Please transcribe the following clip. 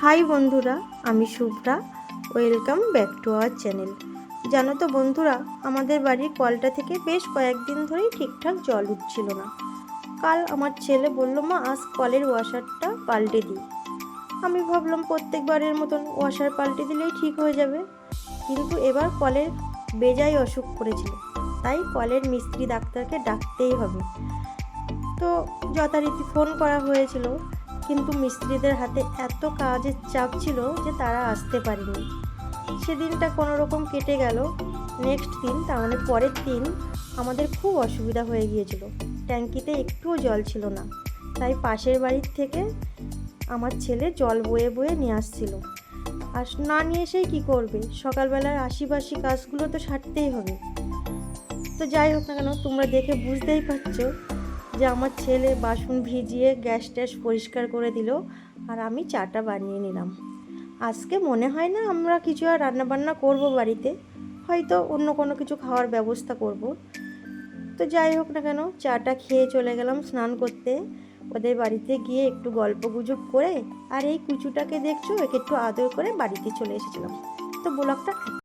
High বন্ধুরা, আমি Shubhra. Welcome back to our channel. জানো তো বন্ধুরা, আমাদের বাড়ির কলটা থেকে বেশ কয়েকদিন ধরেই ঠিকঠাক জল উঠছিল না। কাল আমার ছেলে বলল, মা আজ কলের ওয়াশারটা পাল্টে দিই। আমি ভাবলাম প্রত্যেকবারের মতন ওয়াশার পাল্টে দিলেই ঠিক হয়ে যাবে, কিন্তু এবার কলের বেজায় অসুখ করেছিল, তাই কলের মিস্ত্রি ডাক্তারকে ডাকতেই হবে। তো যথারীতি ফোন করা হয়েছিল, কিন্তু মিস্ত্রিদের হাতে এত কাজের চাপ ছিল যে তারা আসতে পারেনি। সেদিনটা কোনো রকম কেটে গেল। নেক্সট দিন, তার মানে পরের দিন, আমাদের খুব অসুবিধা হয়ে গিয়েছিল। ট্যাঙ্কিতে একটুও জল ছিল না, তাই পাশের বাড়ির থেকে আমার ছেলে জল বয়ে বয়ে নিয়ে আসছিল। আর না নিয়ে এসেই কী করবে, সকালবেলার আশিপাশি কাজগুলো তো সারতেই হবে। তো যাই হোক না কেন, তোমরা দেখে বুঝতেই পারছো যে আমার ছেলে বাসন ভিজিয়ে গ্যাস ট্যাস পরিষ্কার করে দিল, আর আমি চাটা বানিয়ে নিলাম। আজকে মনে হয় না আমরা কিছু আর রান্নাবান্না করব বাড়িতে, হয়তো অন্য কোনো কিছু খাওয়ার ব্যবস্থা করব। তো যাই হোক না কেন, চাটা খেয়ে চলে গেলাম স্নান করতে। ওদের বাড়িতে গিয়ে একটু গল্প গুজব করে, আর এই কুচুটাকে দেখছো, একে একটু আদর করে বাড়িতে চলে এসেছিলাম। তো ব্লগটা